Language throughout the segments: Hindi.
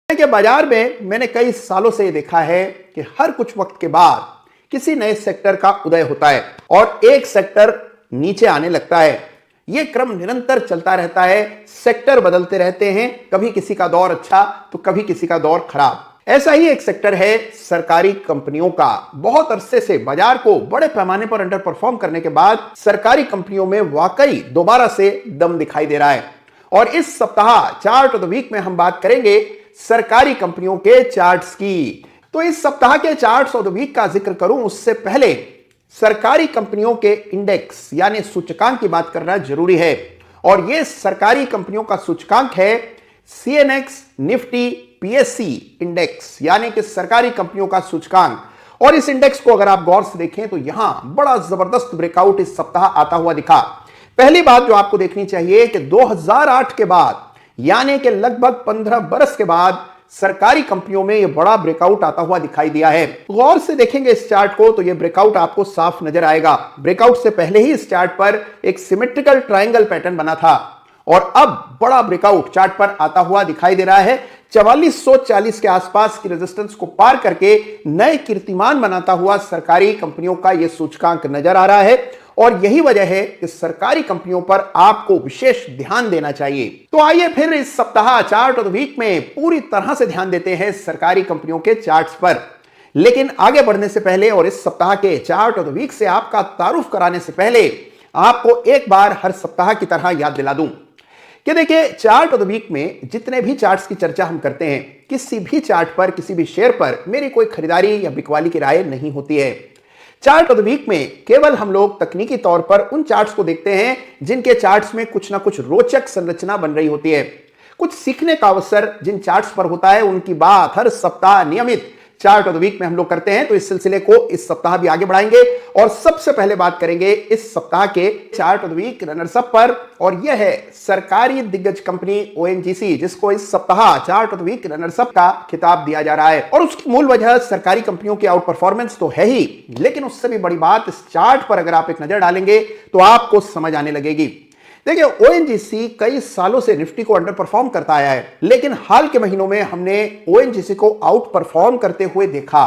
के बाजार में मैंने कई सालों से देखा है कि हर कुछ वक्त के बाद किसी नए सेक्टर का उदय होता है और एक सेक्टर नीचे आने लगता है। यह क्रम निरंतर चलता रहता है, सेक्टर बदलते रहते हैं, कभी किसी का दौर अच्छा तो कभी किसी का दौर खराब। ऐसा ही एक सेक्टर है सरकारी कंपनियों का। बहुत अरसे से बाजार को बड़े पैमाने पर अंडर परफॉर्म करने के बाद सरकारी कंपनियों में वाकई दोबारा से दम दिखाई दे रहा है। और इस सप्ताह चार्ट ऑफ द वीक में हम बात करेंगे सरकारी कंपनियों के चार्ट्स की। तो इस सप्ताह के चार्ट्स ऑफ द वीक का जिक्र करूं उससे पहले सरकारी कंपनियों के इंडेक्स यानी सूचकांक की बात करना जरूरी है। और यह सरकारी कंपनियों का सूचकांक है सीएनएक्स निफ्टी पीएससी इंडेक्स यानी कि सरकारी कंपनियों का सूचकांक। और इस इंडेक्स को अगर आप गौर से देखें तो यहां बड़ा जबरदस्त ब्रेकआउट इस सप्ताह आता हुआ दिखा। पहली बात जो आपको देखनी चाहिए कि 2008 के बाद यानी कि लगभग 15 बरस के बाद सरकारी कंपनियों में यह बड़ा ब्रेकआउट आता हुआ दिखाई दिया है। गौर से देखेंगे इस चार्ट को तो यह ब्रेकआउट आपको साफ नजर आएगा। ब्रेकआउट से पहले ही इस चार्ट पर एक सिमेट्रिकल ट्रायंगल पैटर्न बना था और अब बड़ा ब्रेकआउट चार्ट पर आता हुआ दिखाई दे रहा है। 4440 के आसपास की रेजिस्टेंस को पार करके नए कीर्तिमान बनाता हुआ सरकारी कंपनियों का यह सूचकांक नजर आ रहा है। और यही वजह है कि सरकारी कंपनियों पर आपको विशेष ध्यान देना चाहिए। तो आइए फिर इस सप्ताह चार्ट ऑफ द वीक में पूरी तरह से ध्यान देते हैं सरकारी कंपनियों के चार्ट्स पर। लेकिन आगे बढ़ने से पहले और इस सप्ताह के चार्ट ऑफ द वीक से आपका तारुफ कराने से पहले आपको एक बार हर सप्ताह की तरह याद दिला दूं कि देखिए चार्ट ऑफ द वीक में जितने भी चार्ट्स की चर्चा हम करते हैं, किसी भी चार्ट पर किसी भी शेयर पर मेरी कोई खरीदारी या बिकवाली की राय नहीं होती है। चार्ट ऑफ द वीक में केवल हम लोग तकनीकी तौर पर उन चार्ट्स को देखते हैं जिनके चार्ट्स में कुछ ना कुछ रोचक संरचना बन रही होती है। कुछ सीखने का अवसर जिन चार्ट्स पर होता है उनकी बात हर सप्ताह नियमित चार्ट ऑफ द वीक में हम लोग करते हैं। तो इस सिलसिले को इस सप्ताह भी आगे बढ़ाएंगे और सबसे पहले बात करेंगे इस सप्ताह के chart of the week runners up पर। और यह है सरकारी दिग्गज कंपनी ओएनजीसी, जिसको इस सप्ताह chart of the week runners up का खिताब दिया जा रहा है। और उसकी मूल वजह सरकारी कंपनियों की आउट परफॉर्मेंस तो है ही, लेकिन उससे भी बड़ी बात इस चार्ट पर अगर आप एक नजर डालेंगे तो आपको समझ आने लगेगी। देखिए ओएनजीसी कई सालों से निफ्टी को अंडर परफॉर्म करता आया है, लेकिन हाल के महीनों में हमने ओएनजीसी को आउट परफॉर्म करते हुए देखा।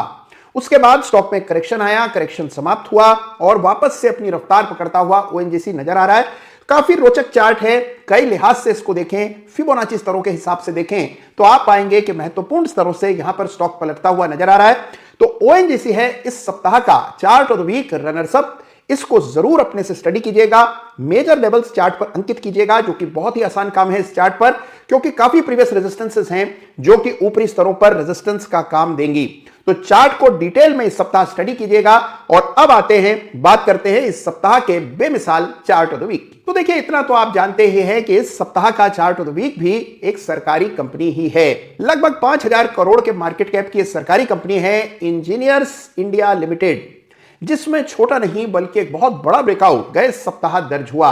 उसके बाद स्टॉक में करेक्शन आया, करेक्शन समाप्त हुआ और वापस से अपनी रफ्तार पकड़ता हुआ ओएनजीसी नजर आ रहा है। काफी रोचक चार्ट है, कई लिहाज से इसको देखें, फिबोनाची स्तरों के हिसाब से देखें तो आप पाएंगे कि महत्वपूर्ण स्तरों से यहां पर स्टॉक पलटता हुआ नजर आ रहा है। तो ओएनजीसी है इस सप्ताह का chart of the week runners up. इसको जरूर अपने से स्टडी कीजिएगा, मेजर लेवल्स चार्ट पर अंकित कीजिएगा, जो कि बहुत ही आसान काम है इस चार्ट पर, क्योंकि काफी प्रीवियस रेजिस्टेंसेस हैं जो कि ऊपरी स्तरों पर रेजिस्टेंस का काम देंगी। तो चार्ट को डिटेल में इस सप्ताह स्टडी कीजिएगा। और अब आते हैं, बात करते हैं इस सप्ताह के बेमिसाल चार्ट ऑफ द वीक। तो देखिए इतना तो आप जानते ही हैं कि इस सप्ताह का चार्ट ऑफ द वीक भी एक सरकारी कंपनी ही है। लगभग 5000 करोड़ के मार्केट कैप की सरकारी कंपनी है इंजीनियर्स इंडिया लिमिटेड, जिसमें छोटा नहीं बल्कि एक बहुत बड़ा ब्रेकआउट गए सप्ताह दर्ज हुआ।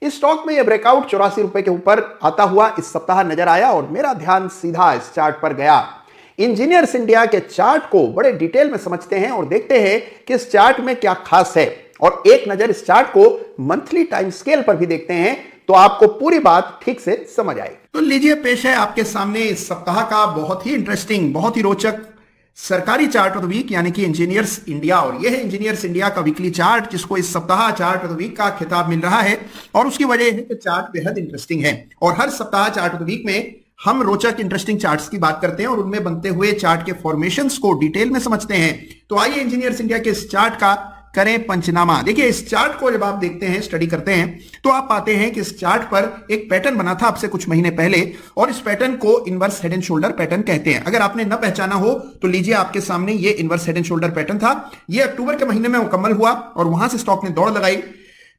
इस स्टॉक में यह ब्रेकआउट 84 रुपए के ऊपर आता हुआ इस सप्ताह नजर आया और मेरा ध्यान सीधा इस चार्ट पर गया। इंजीनियर्स इंडिया के चार्ट को बड़े डिटेल में समझते हैं और देखते हैं कि इस चार्ट में क्या खास है। और एक नजर इस चार्ट को मंथली टाइम स्केल पर भी देखते हैं तो आपको पूरी बात ठीक से समझ आएगी। तो लीजिए पेश है आपके सामने इस सप्ताह का बहुत ही इंटरेस्टिंग, बहुत ही रोचक सरकारी चार्ट ऑफ द वीक यानी कि इंजीनियर्स इंडिया। और यह है इंजीनियर्स इंडिया का वीकली चार्ट, जिसको इस सप्ताह चार्ट ऑफ द वीक का खिताब मिल रहा है। और उसकी वजह है कि चार्ट बेहद इंटरेस्टिंग है और हर सप्ताह चार्ट ऑफ द वीक में हम रोचक इंटरेस्टिंग चार्ट्स की बात करते हैं और उनमें बनते हुए चार्ट के फॉर्मेशंस को डिटेल में समझते हैं। तो आइए इंजीनियर्स इंडिया के इस चार्ट का करें पंचनामा। देखिए इस चार्ट को जब आप देखते हैं, स्टडी करते हैं, तो आप पाते हैं कि इस चार्ट पर एक पैटर्न बना था अब से कुछ महीने पहले और इस पैटर्न को inverse head and shoulder pattern कहते हैं। अगर आपने न पहचाना हो तो लीजिए आपके सामने ये inverse head and shoulder pattern था। ये अक्टूबर के महीने में मुकम्मल हुआ और वहां से स्टॉक ने दौड़ लगाई।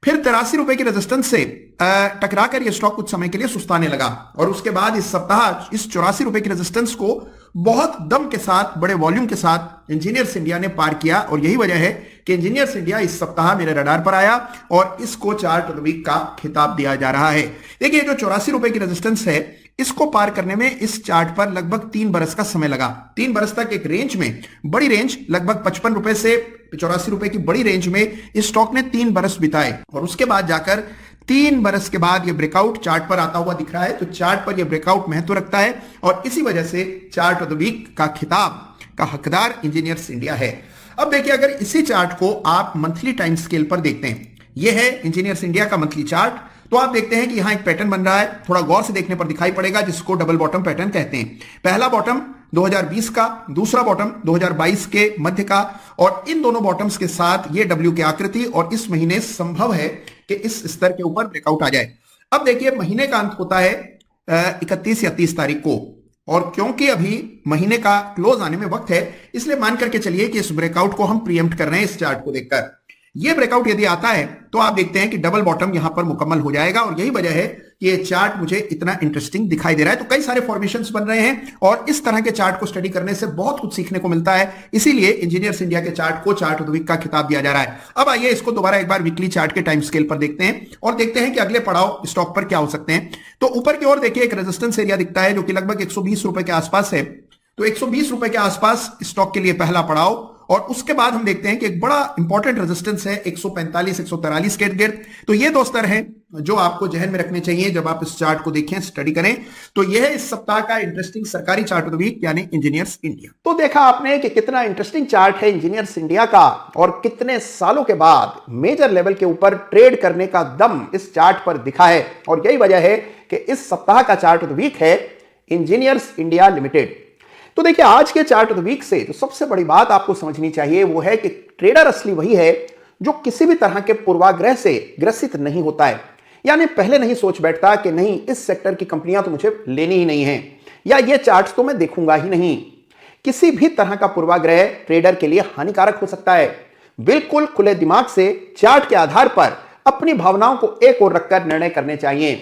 फिर 83 रुपए की रेजिस्टेंस से टकराकर यह स्टॉक कुछ समय के लिए सुस्ताने लगा और उसके बाद इस सप्ताह इस 84 रुपए की रेजिस्टेंस को बहुत दम के साथ, बड़े वॉल्यूम के साथ इंजीनियर्स इंडिया ने पार किया। और यही वजह है कि इंजीनियर्स इंडिया इस सप्ताह मेरे रडार पर आया और इसको चार्ट ऑफ द वीक का खिताब दिया जा रहा है। देखिए जो 84 रुपए की रेजिस्टेंस है, इसको पार करने में इस चार्ट पर लगभग 3 बरस का समय लगा। 3 बरस तक एक रेंज में, बड़ी रेंज लगभग 55 रुपए से 84 रुपए की बड़ी रेंज में इस स्टॉक ने 3 बरस बिताए और उसके बाद जाकर 3 बरस के बाद ये ब्रेकआउट चार्ट पर आता हुआ दिख रहा है। तो चार्ट पर ये ब्रेकआउट महत्व रखता है और इसी वजह से चार्ट ऑफ द वीक का खिताब का हकदार इंजीनियर्स इंडिया है। अब देखिए, अगर इसी चार्ट को आप मंथली टाइम स्केल पर देखते हैं, ये है इंजीनियर्स इंडिया का मंथली चार्ट, तो आप देखते हैं कि यहां एक पैटर्न बन रहा है, थोड़ा गौर से देखने पर दिखाई पड़ेगा, जिसको डबल बॉटम पैटर्न कहते हैं। पहला बॉटम 2020 का, दूसरा बॉटम 2022 के मध्य का, और इन दोनों बॉटम्स के साथ ये डब्ल्यू की आकृति, और इस महीने संभव है कि इस स्तर के ऊपर ब्रेकआउट आ जाए। अब देखिए, महीने का अंत होता है 31 या 30 तारीख को, और क्योंकि अभी महीने का क्लोज आने में वक्त है, इसलिए मान करके चलिए कि इस ब्रेकआउट को हम प्रीएम्प्ट कर रहे हैं इस चार्ट को देखकर। यह ब्रेकआउट यदि आता है तो आप देखते हैं कि डबल बॉटम यहां पर मुकम्मल हो जाएगा, और यही वजह है कि ये चार्ट मुझे इतना इंटरेस्टिंग दिखाई दे रहा है। तो कई सारे फॉर्मेशंस बन रहे हैं और इस तरह के चार्ट को स्टडी करने से बहुत कुछ सीखने को मिलता है, इसीलिए इंजीनियर्स इंडिया के चार्ट को चार्ट ऑफ द वीक का खिताब दिया जा रहा है। अब आइए इसको दोबारा एक बार वीकली चार्ट के टाइम स्केल पर देखते हैं और देखते हैं कि अगले पड़ाव स्टॉक पर क्या हो सकते हैं। तो ऊपर की ओर देखिए एक रेजिस्टेंस एरिया दिखता है जो कि लगभग 120 रुपए के आसपास है। तो 120 रुपए के आसपास स्टॉक के लिए पहला पड़ाव, और उसके बाद हम देखते हैं कि एक बड़ा इंपॉर्टेंट रेजिस्टेंस है 145 143 के इर्द-गिर्द। तो ये दो स्तर हैं जो आपको जहन में रखने चाहिए जब आप इस चार्ट को देखें, स्टडी करें। तो यह है इस सप्ताह का इंटरेस्टिंग सरकारी चार्ट ऑफ द वीक, यानी इंजीनियर्स इंडिया। तो देखा आपने कि कितना इंटरेस्टिंग चार्ट है इंजीनियर्स इंडिया का, और कितने सालों के बाद मेजर लेवल के ऊपर ट्रेड करने का दम इस चार्ट पर दिखा है, और यही वजह है कि इस सप्ताह का चार्ट ऑफ द वीक है इंजीनियर्स इंडिया लिमिटेड। तो देखिए, आज के चार्ट ऑफ द वीक से जो सबसे बड़ी बात आपको समझनी चाहिए वो है कि ट्रेडर असली वही है जो किसी भी तरह के पूर्वाग्रह से ग्रसित नहीं होता है, यानी पहले नहीं सोच बैठता कि नहीं इस सेक्टर की कंपनियां तो मुझे लेनी ही नहीं है, या ये चार्ट्स तो मैं देखूंगा ही नहीं। किसी भी तरह का पूर्वाग्रह ट्रेडर के लिए हानिकारक हो सकता है। बिल्कुल खुले दिमाग से चार्ट के आधार पर अपनी भावनाओं को एक ओर रखकर निर्णय करने चाहिए,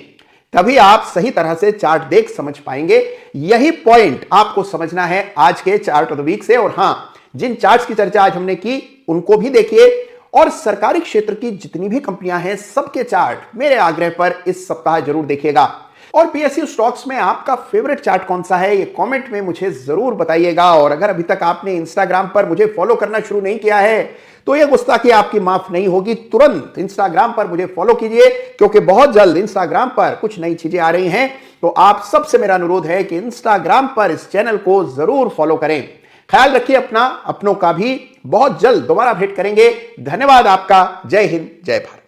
तभी आप सही तरह से चार्ट देख समझ पाएंगे। यही पॉइंट आपको समझना है आज के चार्ट ऑफ द वीक से। और हां, जिन चार्ट्स की चर्चा आज हमने की उनको भी देखिए, और सरकारी क्षेत्र की जितनी भी कंपनियां हैं सबके चार्ट मेरे आग्रह पर इस सप्ताह जरूर देखिएगा। और पीएसयू स्टॉक्स में आपका फेवरेट चार्ट कौन सा है, ये कमेंट में मुझे जरूर बताइएगा। और अगर अभी तक आपने इंस्टाग्राम पर मुझे फॉलो करना शुरू नहीं किया है तो ये गुस्ताखी आपकी माफ नहीं होगी। तुरंत इंस्टाग्राम पर मुझे फॉलो कीजिए, क्योंकि बहुत जल्द इंस्टाग्राम पर कुछ नई चीजें आ रही हैं। तो आप सबसे मेरा अनुरोध है कि इंस्टाग्राम पर इस चैनल को जरूर फॉलो करें। ख्याल रखिए अपना, अपनों का भी। बहुत जल्द दोबारा भेंट करेंगे। धन्यवाद आपका। जय हिंद, जय भारत।